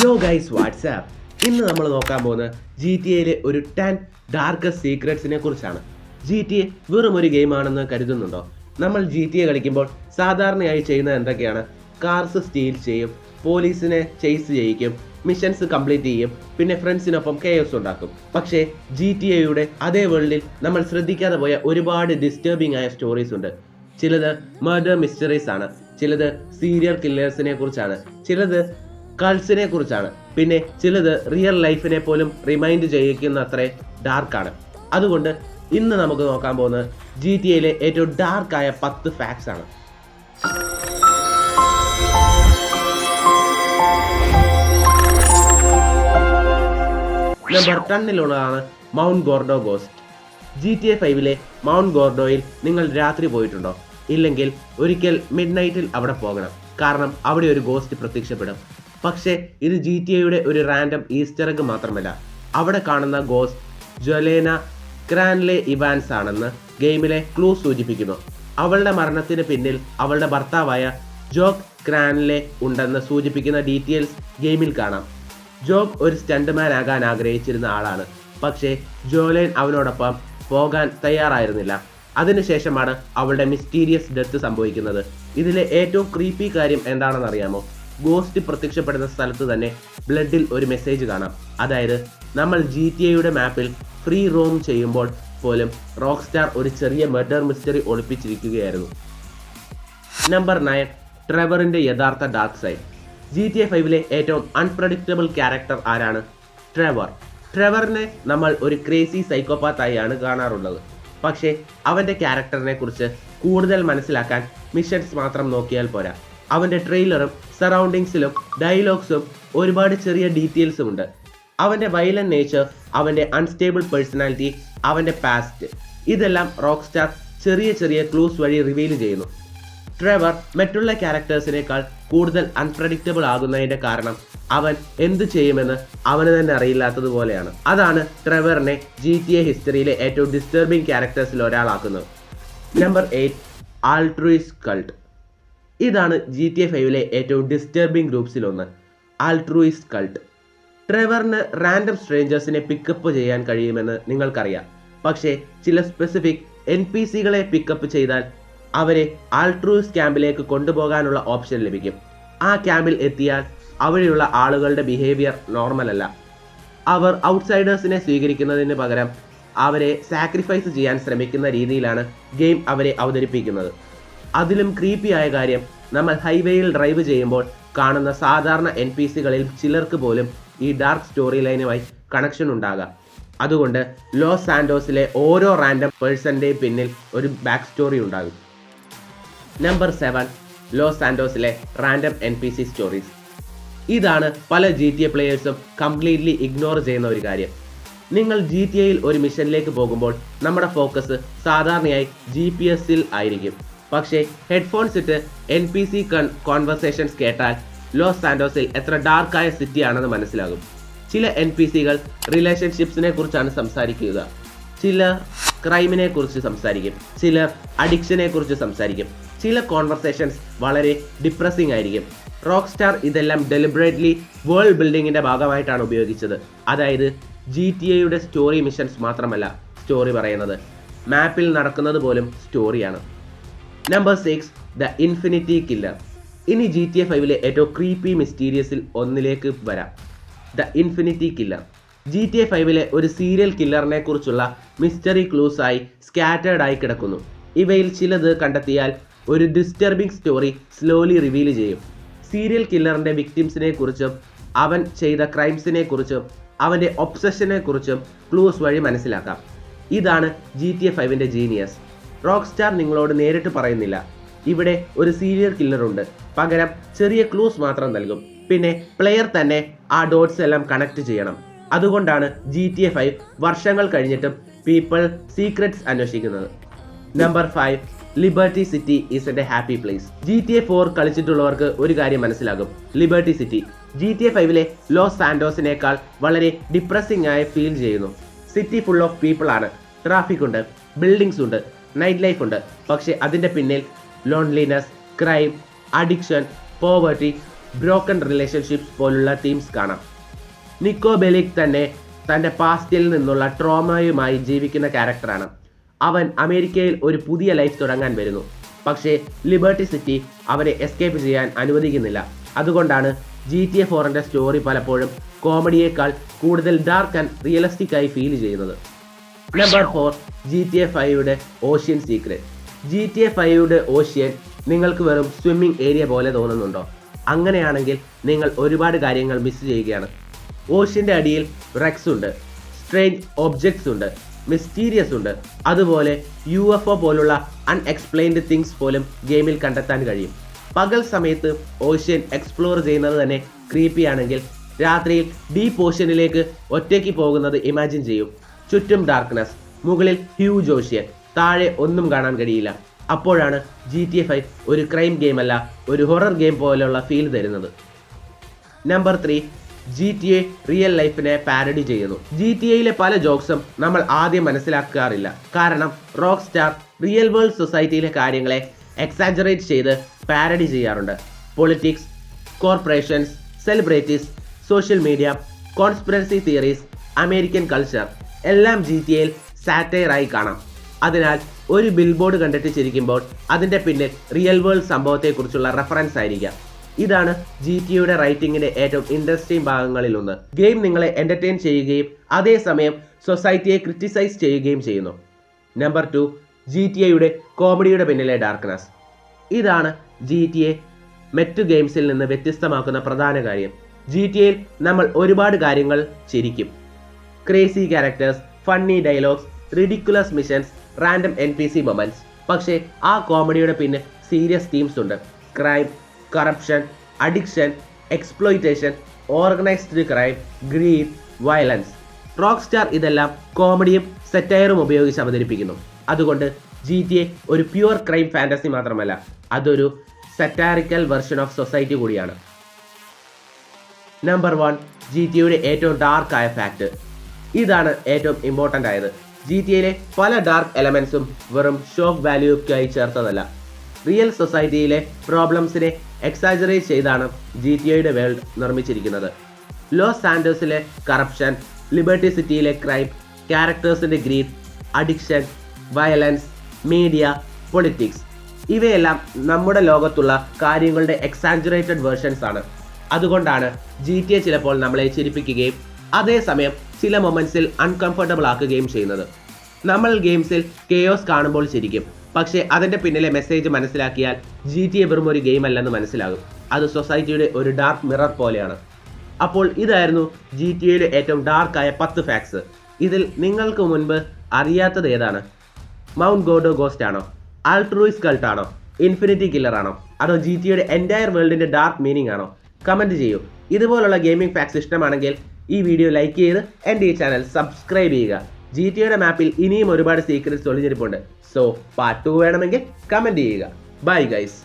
യോ guys WhatsApp, ഇന്ന് നമ്മൾ നോക്കാൻ പോകുന്നത് GTA ഒരു 10 ഡാർക്കസ്റ്റ് സീക്രട്സിനെ കുറിച്ചാണ്. GTA വെറും ഒരു ഗെയിമാണെന്ന് കരുതുന്നുണ്ടോ? നമ്മൾ GTA കളിക്കുമ്പോൾ സാധാരണയായി ചെയ്യുന്നത് എന്തൊക്കെയാണ്? കാർസ് സ്റ്റീൽ ചെയ്യും, പോലീസിനെ ചേസ് ചെയ്യിക്കും, മിഷൻസ് കംപ്ലീറ്റ് ചെയ്യും, പിന്നെ ഫ്രണ്ട്സിനൊപ്പം കെയോസ് ഉണ്ടാക്കും. പക്ഷേ GTA അതേ വേൾഡിൽ നമ്മൾ ശ്രദ്ധിക്കാതെ പോയ ഒരുപാട് ഡിസ്റ്റർബിംഗ് ആയ സ്റ്റോറീസ് ഉണ്ട്. ചിലത് മർഡർ മിസ്റ്ററീസ് ആണ്, ചിലത് സീരിയൽ കില്ലേഴ്സിനെ കുറിച്ചാണ്, ചിലത് കൾസിനെ കുറിച്ചാണ്, പിന്നെ ചിലത് റിയൽ ലൈഫിനെ പോലും റിമൈൻഡ് ചെയ്യിക്കുന്ന അത്ര ഡാർക്കാണ്. അതുകൊണ്ട് ഇന്ന് നമുക്ക് നോക്കാൻ പോകുന്നത് GTA ഏറ്റവും ഡാർക്കായ 10 ഫാക്ട്സ് ആണ്. Number 10 mount Gordo ghost. GTA 5 mount ഗോർഡോയിൽ നിങ്ങൾ രാത്രി പോയിട്ടുണ്ടോ? ഇല്ലെങ്കിൽ ഒരിക്കൽ മിഡ് നൈറ്റിൽ അവിടെ പോകണം, കാരണം അവിടെ ഒരു ഗോസ്റ്റ് പ്രത്യക്ഷപ്പെടും. പക്ഷേ ഇത് GTA ഒരു റാൻഡം ഈസ്റ്റർ എഗ് മാത്രമല്ല. അവിടെ കാണുന്ന ഗോസ്റ്റ് ജൊലേന ക്രാൻലെ ഇവാൻസ് ആണെന്ന് ഗെയിമിലെ ക്ലൂ സൂചിപ്പിക്കുന്നു. അവളുടെ മരണത്തിന് പിന്നിൽ അവളുടെ ഭർത്താവായ ജോക്ക് ക്രാൻലെ ഉണ്ടെന്ന് സൂചിപ്പിക്കുന്ന ഡീറ്റെയിൽസ് ഗെയിമിൽ കാണാം. ജോക്ക് ഒരു സ്റ്റണ്ട്മാൻ ആകാൻ ആഗ്രഹിച്ചിരുന്ന ആളാണ്, പക്ഷേ ജോലേൻ അവനോടൊപ്പം പോകാൻ തയ്യാറായിരുന്നില്ല. അതിനുശേഷമാണ് അവളുടെ മിസ്റ്റീരിയസ് ഡെത്ത് സംഭവിക്കുന്നത്. ഇതിലെ ഏറ്റവും ക്രീപ്പി കാര്യം എന്താണെന്ന് അറിയാമോ? ഗോസ്റ്റ് പ്രത്യക്ഷപ്പെടുന്ന സ്ഥലത്ത് തന്നെ ബ്ലഡിൽ ഒരു മെസ്സേജ് കാണാം. അതായത് നമ്മൾ GTA മാപ്പിൽ ഫ്രീ റോം ചെയ്യുമ്പോൾ പോലും റോക്ക് സ്റ്റാർ ഒരു ചെറിയ മർഡർ മിസ്റ്ററി ഒളിപ്പിച്ചിരിക്കുകയായിരുന്നു. നമ്പർ 9 ട്രെവറിന്റെ യഥാർത്ഥ ഡാർക്ക് സൈഡ്. GTA 5 ഏറ്റവും അൺപ്രഡിക്റ്റബിൾ ക്യാരക്ടർ ആരാണ്? ട്രെവറിനെ നമ്മൾ ഒരു ക്രേസി സൈക്കോപാത്തായാണ് കാണാറുള്ളത്. പക്ഷേ അവൻ്റെ ക്യാരക്ടറിനെ കുറിച്ച് കൂടുതൽ മനസ്സിലാക്കാൻ മിഷൻസ് മാത്രം നോക്കിയാൽ പോരാ. അവൻ്റെ ട്രെയിലറും സറൗണ്ടിങ്സിലും ഡയലോഗ്സും ഒരുപാട് ചെറിയ ഡീറ്റെയിൽസും ഉണ്ട്. അവൻ്റെ വയലന്റ് നേച്ചർ, അവൻ്റെ അൺസ്റ്റേബിൾ പേഴ്സണാലിറ്റി, അവൻ്റെ പാസ്റ്റ്, ഇതെല്ലാം റോക്ക് സ്റ്റാർ ചെറിയ ചെറിയ ക്ലൂസ് വഴി റിവീൽ ചെയ്യുന്നു. ട്രെവർ മറ്റുള്ള ക്യാരക്ടേഴ്സിനേക്കാൾ കൂടുതൽ അൺപ്രഡിക്റ്റബിൾ ആകുന്നതിൻ്റെ കാരണം അവൻ എന്ത് ചെയ്യുമെന്ന് അവന് തന്നെ അറിയില്ലാത്തതുപോലെയാണ്. അതാണ് ട്രെവറിനെ GTA ഹിസ്റ്ററിയിലെ ഏറ്റവും ഡിസ്റ്റർബിംഗ് ക്യാരക്ടേഴ്സിൽ ഒരാളാക്കുന്നത്. Number 8 altruist cult. ഇതാണ് GTA 5 ഏറ്റവും ഡിസ്റ്റർബിംഗ് ഗ്രൂപ്പ്സിലൊന്ന്, ആൾട്രൂയിസ്റ്റ് കൾട്ട്. ട്രെവറിന് റാൻഡം സ്ട്രേഞ്ചേഴ്സിനെ പിക്കപ്പ് ചെയ്യാൻ കഴിയുമെന്ന് നിങ്ങൾക്കറിയാം. പക്ഷേ ചില സ്പെസിഫിക് NPCകളെ പിക്കപ്പ് ചെയ്താൽ അവരെ ആൾട്രൂയിസ്റ്റ് ക്യാമ്പിലേക്ക് കൊണ്ടുപോകാനുള്ള ഓപ്ഷൻ ലഭിക്കും. ആ ക്യാമ്പിൽ എത്തിയാൽ അവിടെയുള്ള ആളുകളുടെ ബിഹേവിയർ നോർമൽ അല്ല. അവർ ഔട്ട്സൈഡേഴ്സിനെ സ്വീകരിക്കുന്നതിന് പകരം അവരെ സാക്രിഫൈസ് ചെയ്യാൻ ശ്രമിക്കുന്ന രീതിയിലാണ് ഗെയിം അവരെ അവതരിപ്പിക്കുന്നത്. അതിലും ക്രീപ്പി ആയ കാര്യം, നമ്മൾ ഹൈവേയിൽ ഡ്രൈവ് ചെയ്യുമ്പോൾ കാണുന്ന സാധാരണ NPCകളിൽ ചിലർക്ക് പോലും ഈ ഡാർക്ക് സ്റ്റോറി ലൈനുമായി കണക്ഷൻ ഉണ്ടാകാം. അതുകൊണ്ട് ലോസ് സാന്റോസിലെ ഓരോ റാൻഡം പേഴ്സൻ്റെയും പിന്നിൽ ഒരു ബാക്ക് സ്റ്റോറി ഉണ്ടാകും. നമ്പർ 7 ലോസ് സാന്റോസിലെ റാൻഡം NPC സ്റ്റോറീസ്. ഇതാണ് പല GTA പ്ലേയേഴ്സും കംപ്ലീറ്റ്ലി ഇഗ്നോർ ചെയ്യുന്ന ഒരു കാര്യം. നിങ്ങൾ GTAയിൽ ഒരു മിഷനിലേക്ക് പോകുമ്പോൾ നമ്മുടെ ഫോക്കസ് സാധാരണയായി GPS-ൽ ആയിരിക്കും. പക്ഷേ ഹെഡ്ഫോൺസ് ഇട്ട് NPC കോൺവെർസേഷൻസ് കേട്ടാൽ ലോസ് സാന്റോസിൽ എത്ര ഡാർക്കായ സിറ്റി ആണെന്ന് മനസ്സിലാകും. ചില NPCകൾ റിലേഷൻഷിപ്സിനെ കുറിച്ചാണ് സംസാരിക്കുക, ചിലർ ക്രൈമിനെ കുറിച്ച് സംസാരിക്കും, ചിലർ അഡിക്ഷനെ കുറിച്ച് സംസാരിക്കും. ചില കോൺവെർസേഷൻസ് വളരെ ഡിപ്രസിംഗ് ആയിരിക്കും. റോക്ക് സ്റ്റാർ ഇതെല്ലാം ഡെലിബറേറ്റ്ലി വേൾഡ് ബിൽഡിങ്ങിൻ്റെ ഭാഗമായിട്ടാണ് ഉപയോഗിച്ചത്. അതായത് GTA സ്റ്റോറി മിഷൻസ് മാത്രമല്ല സ്റ്റോറി പറയുന്നത്, മാപ്പിൽ നടക്കുന്നത് പോലും സ്റ്റോറിയാണ്. Number 6 the infinity killer. ഇനി GTA 5 ഏറ്റവും ക്രീപ്പി മിസ്റ്റീരിയസിൽ ഒന്നിലേക്ക് വരാം, ദ ഇൻഫിനിറ്റി കില്ലർ. GTA 5 ഒരു സീരിയൽ കില്ലറിനെ കുറിച്ചുള്ള മിസ്റ്ററി ക്ലൂസ് ആയി സ്കാറ്റേർഡ് ആയി കിടക്കുന്നു. ഇവയിൽ ചിലത് കണ്ടെത്തിയാൽ ഒരു ഡിസ്റ്റർബിംഗ് സ്റ്റോറി സ്ലോലി റിവീൽ ചെയ്യും. സീരിയൽ കില്ലറിൻ്റെ വിക്ടിംസിനെ കുറിച്ചും അവൻ ചെയ്ത ക്രൈംസിനെ കുറിച്ചും അവൻ്റെ ഒബ്സഷനെ കുറിച്ചും ക്ലൂസ് വഴി മനസ്സിലാക്കാം. ഇതാണ് GTA 5 ജീനിയസ്. റോക്ക് സ്റ്റാർ നിങ്ങളോട് നേരിട്ട് പറയുന്നില്ല ഇവിടെ ഒരു സീരിയൽ കില്ലർ ഉണ്ട്, പകരം ചെറിയ ക്ലൂസ് മാത്രം നൽകും. പിന്നെ പ്ലെയർ തന്നെ ആ ഡോട്ട്സ് എല്ലാം കണക്ട് ചെയ്യണം. അതുകൊണ്ടാണ് GTA 5 വർഷങ്ങൾ കഴിഞ്ഞിട്ടും പീപ്പിൾ സീക്രറ്റ്സ് അന്വേഷിക്കുന്നത്. Number 5 liberty city is A happy place. GTA 4 കളിച്ചിട്ടുള്ളവർക്ക് ഒരു കാര്യം മനസ്സിലാകും, ലിബർട്ടി സിറ്റി GTA 5 ലോസ് സാന്റോസിനേക്കാൾ വളരെ ഡിപ്രസിംഗ് ആയി ഫീൽ ചെയ്യുന്നു. സിറ്റി ഫുൾ ഓഫ് പീപ്പിൾ ആണ്, ട്രാഫിക് ഉണ്ട്, ബിൽഡിങ്സ് ഉണ്ട്, നൈറ്റ് ലൈഫ് ഉണ്ട്. പക്ഷേ അതിൻ്റെ പിന്നിൽ loneliness, crime, addiction, poverty, broken relationships പോലുള്ള തീംസ് കാണാം. നിക്കോ ബെലിക് തന്നെ തൻ്റെ പാസ്റ്റിൽ നിന്നുള്ള ട്രോമയുമായി ജീവിക്കുന്ന ക്യാരക്ടറാണ്. അവൻ അമേരിക്കയിൽ ഒരു പുതിയ ലൈഫ് തുടങ്ങാൻ വരുന്നു. പക്ഷേ ലിബർട്ടി സിറ്റി അവനെ എസ്കേപ്പ് ചെയ്യാൻ അനുവദിക്കുന്നില്ല. അതുകൊണ്ടാണ് GTA 4ൻ്റെ സ്റ്റോറി പലപ്പോഴും കോമഡിയേക്കാൾ കൂടുതൽ ഡാർക്ക് ആൻഡ് റിയലിസ്റ്റിക് ആയി ഫീൽ ചെയ്യുന്നത്. നമ്പർ 4, GTA 5യുടെ ഓഷ്യൻ സീക്രറ്റ്. GTA 5യുടെ ഓഷ്യൻ നിങ്ങൾക്ക് വെറും സ്വിമ്മിംഗ് ഏരിയ പോലെ തോന്നുന്നുണ്ടോ? അങ്ങനെയാണെങ്കിൽ നിങ്ങൾ ഒരുപാട് കാര്യങ്ങൾ മിസ് ചെയ്യുകയാണ്. ഓഷ്യൻ്റെ അടിയിൽ റെക്സ് ഉണ്ട്, സ്ട്രേഞ്ച് ഒബ്ജക്ട്സ് ഉണ്ട്, മിസ്റ്റീരിയസ് ഉണ്ട്. അതുപോലെ UFO പോലുള്ള അൺഎക്സ്പ്ലെയിൻഡ് തിങ്സ് പോലും ഗെയിമിൽ കണ്ടെത്താൻ കഴിയും. പകൽ സമയത്ത് ഓഷ്യൻ എക്സ്പ്ലോർ ചെയ്യുന്നത് തന്നെ ക്രീപ്പി ആണെങ്കിൽ രാത്രിയിൽ ഡീപ്പ് ഓഷ്യനിലേക്ക് ഒറ്റയ്ക്ക് പോകുന്നത് ഇമാജിൻ ചെയ്യും. ചുറ്റും ഡാർക്ക്നെസ്, മുകളിൽ ഹ്യൂജ് ഓഷ്യൻ, താഴെ ഒന്നും കാണാൻ കഴിയില്ല. അപ്പോഴാണ് GTA 5 ഒരു ക്രൈം ഗെയിം അല്ല, ഒരു ഹൊറർ ഗെയിം പോലെയുള്ള ഫീൽ തരുന്നത്. നമ്പർ 3, GTA റിയൽ ലൈഫിനെ പാരഡി ചെയ്യുന്നു. GTAയിലെ പല ജോക്സും നമ്മൾ ആദ്യം മനസ്സിലാക്കാറില്ല. കാരണം റോക്ക് സ്റ്റാർ റിയൽ വേൾഡ് സൊസൈറ്റിയിലെ കാര്യങ്ങളെ എക്സാജറേറ്റ് ചെയ്ത് പാരഡി ചെയ്യാറുണ്ട്. Politics, corporations, celebrities, social media, conspiracy theories, American culture എല്ലാം GTAയിൽ സാറ്റയറായി കാണാം. അതിനാൽ ഒരു ബിൽബോർഡ് കണ്ടിട്ട് ചിരിക്കുമ്പോൾ അതിൻ്റെ പിന്നിൽ റിയൽ വേൾഡ് സംഭവത്തെക്കുറിച്ചുള്ള റെഫറൻസ് ആയിരിക്കാം. ഇതാണ് GTAയുടെ റൈറ്റിങ്ങിൻ്റെ ഏറ്റവും ഇൻട്രസ്റ്റിംഗ് ഭാഗങ്ങളിലൊന്ന്. ഗെയിം നിങ്ങളെ എൻ്റർടൈൻ ചെയ്യുകയും അതേസമയം സൊസൈറ്റിയെ ക്രിറ്റിസൈസ് ചെയ്യുകയും ചെയ്യുന്നു. നമ്പർ 2, GTAയുടെ കോമഡിയുടെ പിന്നിലെ ഡാർക്ക്നെസ്. ഇതാണ് GTA മറ്റു ഗെയിംസിൽ നിന്ന് വ്യത്യസ്തമാക്കുന്ന പ്രധാന കാര്യം. GTAയിൽ നമ്മൾ ഒരുപാട് കാര്യങ്ങൾ ചിരിക്കും. Crazy characters, funny dialogues, ridiculous missions, random NPC moments. പക്ഷേ ആ കോമഡിയുടെ പിന്നിൽ സീരിയസ് തീംസ് ഉണ്ട്. Crime, corruption, addiction, exploitation, organised crime, greed, violence. Rock star ഇതെല്ലാം കോമഡിയും സെറ്റയറും ഉപയോഗിച്ച് അവതരിപ്പിക്കുന്നു. അതുകൊണ്ട് GTA ഒരു പ്യുവർ ക്രൈം ഫാൻറ്റസി മാത്രമല്ല, അതൊരു സറ്റാറിക്കൽ വെർഷൻ ഓഫ് സൊസൈറ്റി കൂടിയാണ്. നമ്പർ 1, GTAയുടെ ഏറ്റവും ഡാർക്ക് ആയ ഫാക്ട്. ഇതാണ് ഏറ്റവും ഇമ്പോർട്ടൻ്റ് ആയത്. GTAയിലെ പല ഡാർക്ക് എലമെൻസും വെറും ഷോക്ക് വാല്യൂക്കായി ചേർത്തതല്ല. റിയൽ സൊസൈറ്റിയിലെ പ്രോബ്ലംസിനെ എക്സാജറേറ്റ് ചെയ്താണ് GTAയുടെ വേൾഡ് നിർമ്മിച്ചിരിക്കുന്നത്. ലോസ് സാൻഡോസിലെ കറപ്ഷൻ, ലിബർട്ടി സിറ്റിയിലെ ക്രൈം, ക്യാരക്ടേഴ്സിൻ്റെ greed, addiction, violence, media, politics ഇവയെല്ലാം നമ്മുടെ ലോകത്തുള്ള കാര്യങ്ങളുടെ എക്സാജറേറ്റഡ് വേർഷൻസ് ആണ്. അതുകൊണ്ടാണ് GTA ചിലപ്പോൾ നമ്മളെ ചിരിപ്പിക്കുകയും അതേസമയം ചില മൊമെൻറ്റ്സിൽ അൺകംഫർട്ടബിൾ ആക്കുകയും ചെയ്യുന്നത്. നമ്മൾ ഗെയിംസിൽ കെയോസ് കാണുമ്പോൾ ചിരിക്കും, പക്ഷേ അതിൻ്റെ പിന്നിലെ മെസ്സേജ് മനസ്സിലാക്കിയാൽ GTA വെറും ഒരു ഗെയിം അല്ലെന്ന് മനസ്സിലാകും. അത് സൊസൈറ്റിയുടെ ഒരു ഡാർക്ക് മിറർ പോലെയാണ്. അപ്പോൾ ഇതായിരുന്നു GTAയിലെ ഏറ്റവും ഡാർക്കായ 10 ഫാക്ട്സ്. ഇതിൽ നിങ്ങൾക്ക് മുൻപ് അറിയാത്തത് ഏതാണ്? മൗണ്ട് ഗോർഡോ ഗോസ്റ്റ് ആണോ? ആൾട്രൂയിസ്റ്റ് കൾട്ട് ആണോ? ഇൻഫിനിറ്റി കില്ലർ ആണോ? അതോ GTAയുടെ എൻറ്റയർ വേൾഡിൻ്റെ ഡാർക്ക് മീനിങ് ആണോ? കമൻറ്റ് ചെയ്യൂ. ഇതുപോലുള്ള ഗെയിമിംഗ് ഫാക്ട്സ് ഇഷ്ടമാണെങ്കിൽ ഈ വീഡിയോ ലൈക്ക് ചെയ്ത് എൻ്റെ ഈ ചാനൽ സബ്സ്ക്രൈബ് ചെയ്യുക. GTAയുടെ മാപ്പിൽ ഇനിയും ഒരുപാട് സീക്രറ്റ്സ് ഒളിഞ്ഞിരിപ്പുണ്ട്. സോ പാർട്ട് 2 വേണമെങ്കിൽ കമൻറ്റ് ചെയ്യുക. Bye guys.